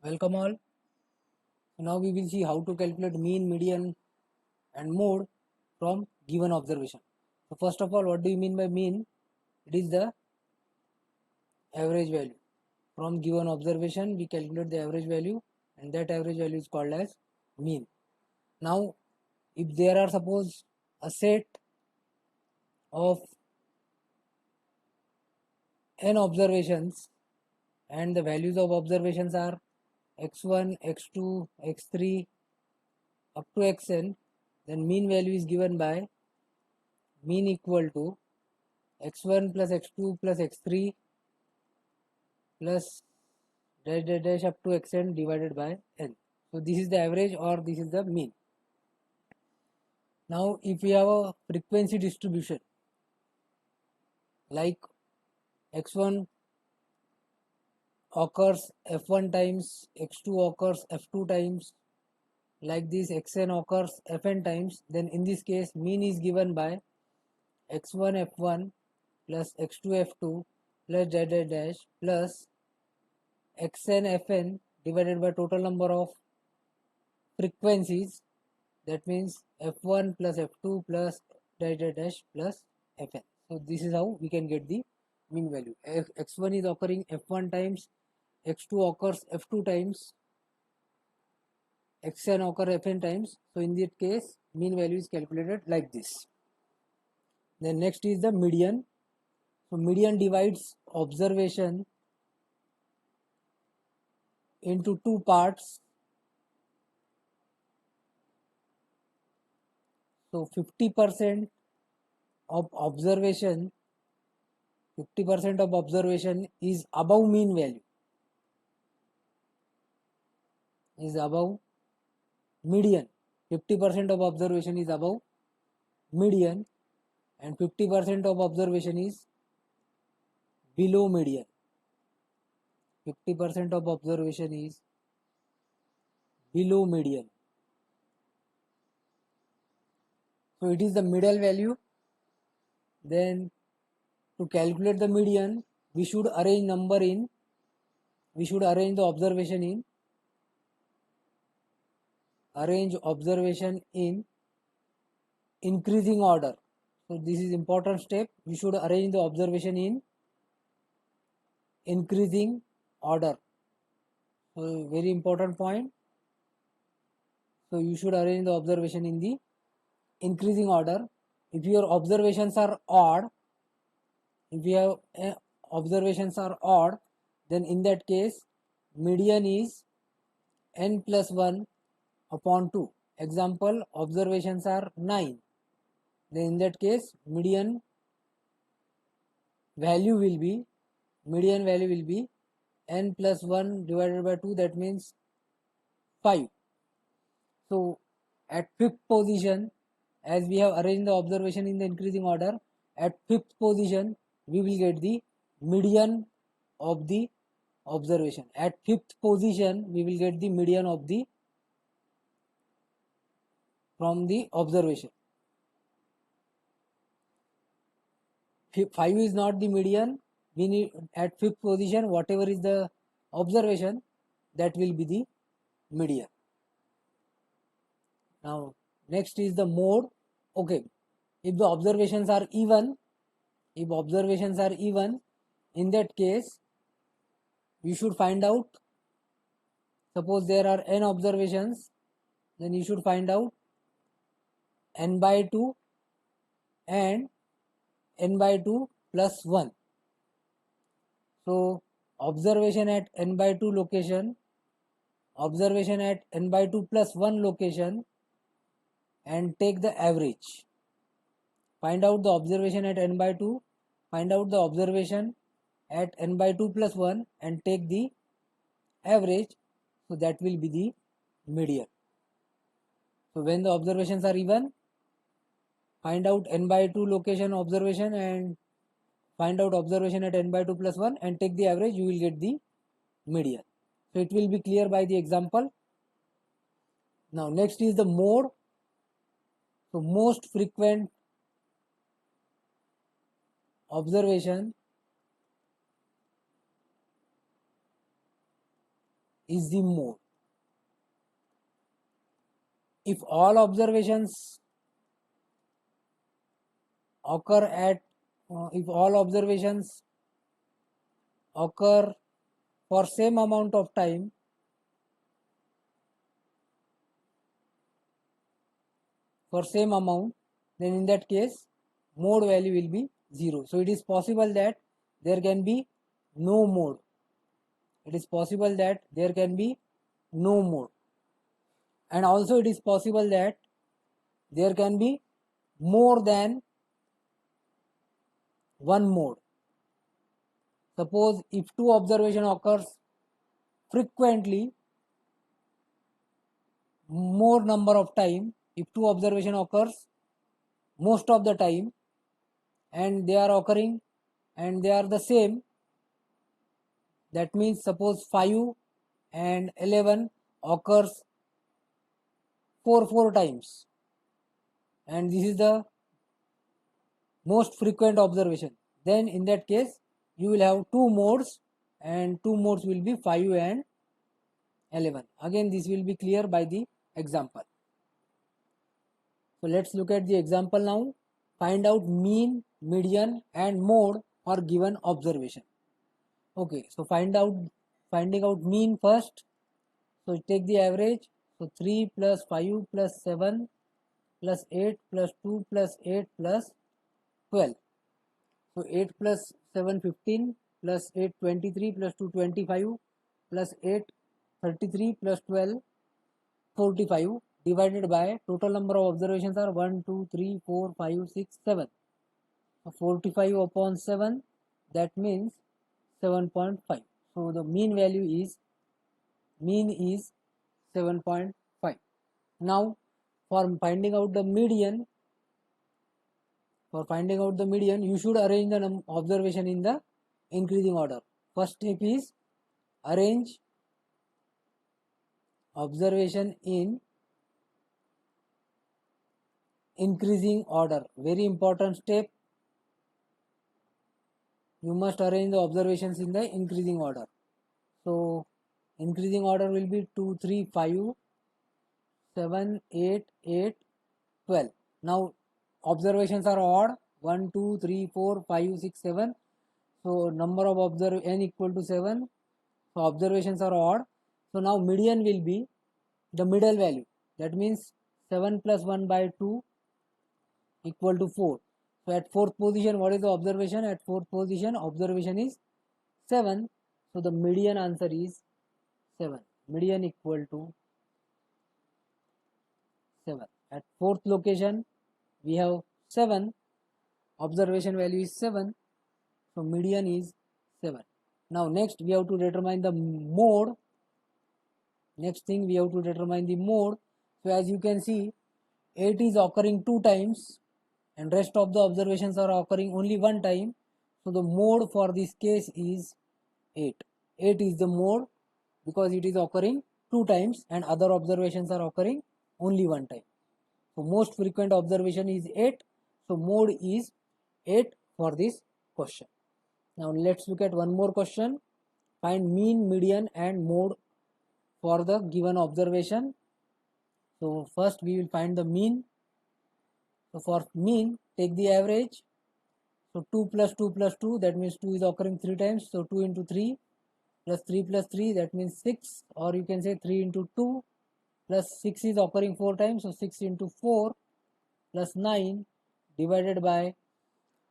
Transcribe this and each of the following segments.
Welcome all. Now we will see how to calculate mean, median and mode from given observation. So first of all, what do you mean by mean? It is the average value. From given observation we calculate the average value and that average value is called as mean. Now if there are suppose a set of n observations and the values of observations are x1, x2, x3 up to xn, then mean value is given by mean equal to x1 plus x2 plus x3 plus dash dash dash up to xn divided by n. So this is the average or this is the mean. Now if we have a frequency distribution like x1 occurs f1 times, x2 occurs f2 times, like this xn occurs fn times, then in this case mean is given by x1 f1 plus x2 f2 plus dash dash dash plus xn fn divided by total number of frequencies, that means f1 plus f2 plus dash dash dash plus fn. So this is how we can get the mean value. If x1 is occurring f1 times, x2 occurs f2 times, xn occur fn times, so in that case mean value is calculated like this. Then next is the median. So median divides observation into two parts. So 50% of observation, 50% of observation is above mean value, is above median. 50% of observation is above median and 50% of observation is below median. 50% of observation is below median. So it is the middle value. Then to calculate the median, we should arrange the observation in increasing order. So this is important step. We should arrange the observation in increasing order. So very important point. So you should arrange the observation in the increasing order. If your observations are odd, if you have observations are odd, then in that case median is n plus 1 upon 2. Example, observations are 9. Then in that case median value will be n plus 1 divided by 2, that means 5. So at fifth position, as we have arranged the observation in the increasing order, at fifth position we will get the median of the observation. At fifth position we will get the median of the from the observation. 5 is not the median. We need at fifth position whatever is the observation, that will be the median. Now next is the mode. Okay, if the observations are even, in that case you should find out, suppose there are n observations, then you should find out n by 2 and n by 2 plus 1. So observation at n by 2 location, observation at n by 2 plus 1 location, and take the average. Find out the observation at n by 2, find out the observation at n by 2 plus 1 and take the average. So that will be the median. So when the observations are even, find out n by 2 location observation and find out observation at n by 2 plus 1 and take the average, you will get the median. So it will be clear by the example. Now next is the mode. So most frequent observation is the mode. If all observations occur for same amount of time, then in that case mode value will be 0. So it is possible that there can be no mode. And also it is possible that there can be more than one mode. Suppose if two observation occurs frequently, more number of time, if two observation occurs most of the time and they are occurring and they are the same, that means suppose 5 and 11 occurs 4 times and this is the most frequent observation, then in that case you will have two modes and two modes will be 5 and 11. Again this will be clear by the example. So let's look at the example now. Find out mean, median and mode for given observation. Okay, so finding out mean first. So take the average. So 3 plus 5 plus 7 plus 8 plus 2 plus 8 plus 12. So 8 plus 7 15 plus 8 23 plus 2 25 plus 8 33 plus 12 45 divided by total number of observations are 1 2 3 4 5 6 7. So 45 upon 7, that means 7.5. So the mean value is 7.5. Now for finding out the median, you should arrange the observation in the increasing order. First step is arrange observation in increasing order. Very important step. You must arrange the observations in the increasing order. So increasing order will be 2 3 5 7 8 8 12. Now observations are odd, 1 2 3 4 5 6 7. So number of n equal to 7. So observations are odd. So now median will be the middle value, that means 7 plus 1 by 2 equal to 4. So at fourth position, what is the observation? At fourth position observation is 7. So the median answer is 7. Median equal to 7. At fourth location we have 7. Observation value is 7. So median is 7. Now next we have to determine the mode. So as you can see, 8 is occurring 2 times and rest of the observations are occurring only 1 time. So the mode for this case is 8. 8 is the mode because it is occurring 2 times and other observations are occurring only 1 time. So most frequent observation is 8. So mode is 8 for this question. Now let's look at one more question. Find mean, median and mode for the given observation. So first we will find the mean. So for mean, take the average. So 2 plus 2 plus 2, that means 2 is occurring 3 times. So 2 into 3 plus 3 plus 3, that means 6, or you can say 3 into 2 plus 6 is occurring 4 times. So 6 into 4 plus 9 divided by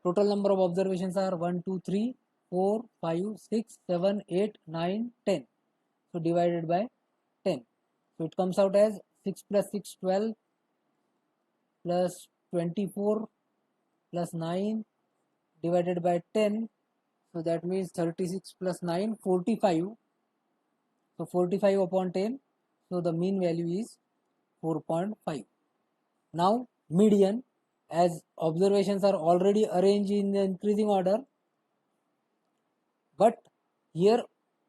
total number of observations are 1 2 3 4 5 6 7 8 9 10. So divided by 10. So it comes out as 6 plus 6 12 plus 24 plus 9 divided by 10. So that means 36 plus 9 45. So 45 upon 10. So the mean value is 4.5. Now median, as observations are already arranged in the increasing order, but here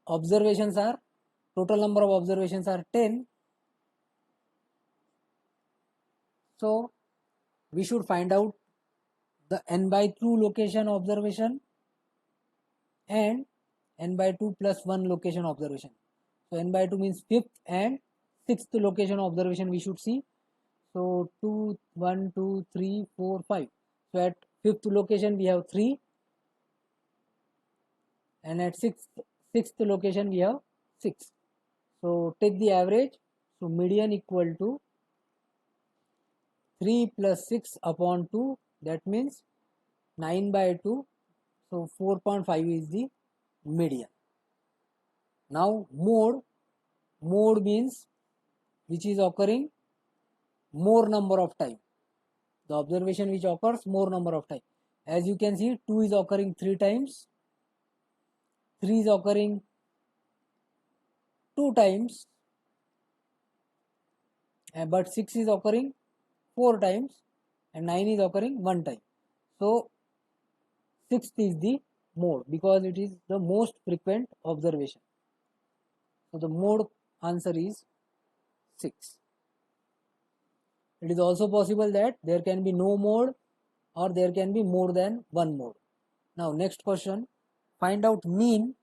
total number of observations are 10. So we should find out the n by 2 location observation and n by 2 plus 1 location observation. So n by 2 means fifth and sixth location observation we should see. So 2, 1, 2, 3, 4, 5. So at fifth location we have 3, and at sixth location we have 6. So take the average. So median equal to 3 plus 6 upon 2, that means 9 by 2. So 4.5 is the median. Now mode means which is occurring more number of time. The observation which occurs more number of time. As you can see, 2 is occurring 3 times, 3 is occurring 2 times, but 6 is occurring 4 times, and 9 is occurring 1 time. So sixth is the mode because it is the most frequent observation. So the mode answer is 6. It is also possible that there can be no mode or there can be more than one mode. Now next question, find out mean,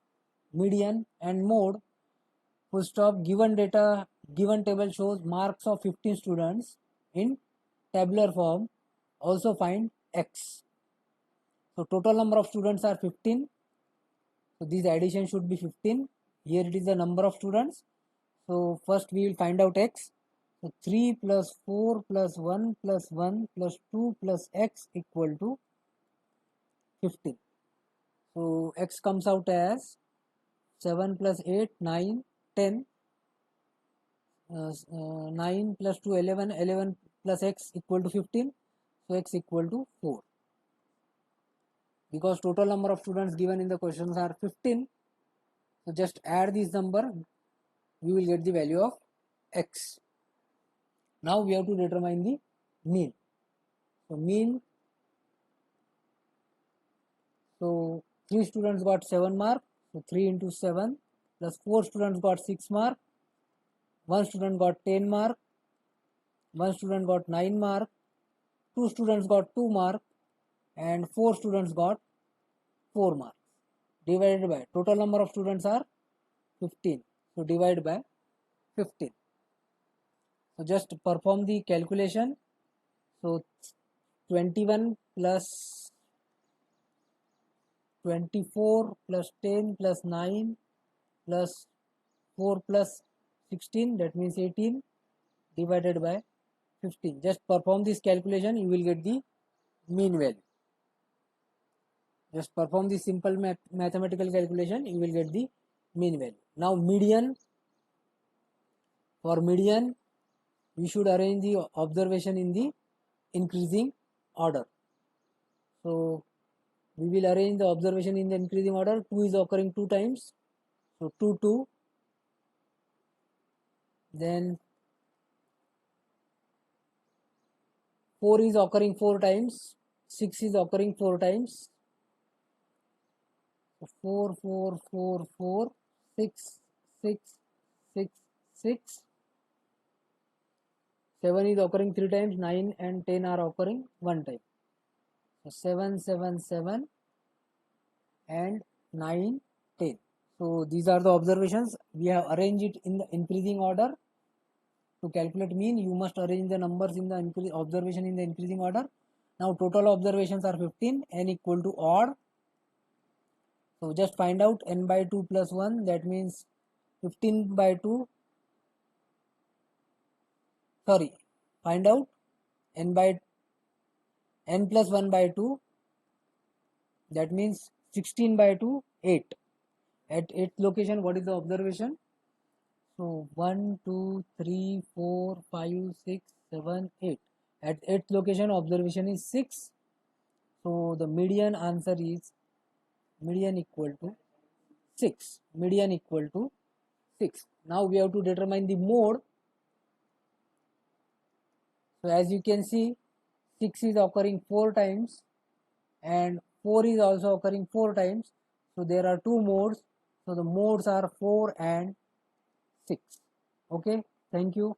median and mode. Full stop. Given data, given table shows marks of 15 students in tabular form. Also find x. So total number of students are 15. So this addition should be 15. Here it is the number of students. So first we will find out x. So 3 plus 4 plus 1 plus 1 plus 2 plus x equal to 15. So x comes out as 7 plus 8, 9, 10. 9 plus 2, 11, 11 plus x equal to 15. So x equal to 4. Because total number of students given in the questions are 15. So just add this number, we will get the value of x. Now we have to determine the mean. So mean, so 3 students got 7 mark. So 3 into 7 plus 4 students got 6 mark. 1 student got 10 mark. 1 student got 9 mark. 2 students got 2 mark. And 4 students got 4 marks. Divided by total number of students are 15. So divide by 15. So just perform the calculation. So 21 plus 24 plus 10 plus 9 plus 4 plus 16, that means 18, divided by 15. Just perform this calculation, you will get the mean value. Just perform this simple mathematical calculation, you will get the mean value. Now median. For median, we should arrange the observation in the increasing order. So we will arrange the observation in the increasing order. 2 is occurring 2 times. So 2, 2. Then 4 is occurring 4 times. 6 is occurring 4 times. So 4, 4, 4, 4, 6, 6, 6, 6. 7 is occurring 3 times. 9 and 10 are occurring 1 time. So 7, 7, 7 and 9, 10. So these are the observations. We have arranged it in the increasing order. To calculate mean, you must arrange the numbers in the observation in the increasing order. Now total observations are 15, n equal to odd. So just find out n by 2 plus 1, that means 15 by 2. Sorry, find out n plus 1 by 2, that means 16 by 2, 8. At 8th location, what is the observation? So 1, 2, 3, 4, 5, 6, 7, 8. At 8th location, observation is 6. So the median answer is median equal to 6. Median equal to 6. Now we have to determine the mode. So as you can see, 6 is occurring 4 times and 4 is also occurring 4 times. So there are 2 modes. So the modes are 4 and 6. Okay, thank you.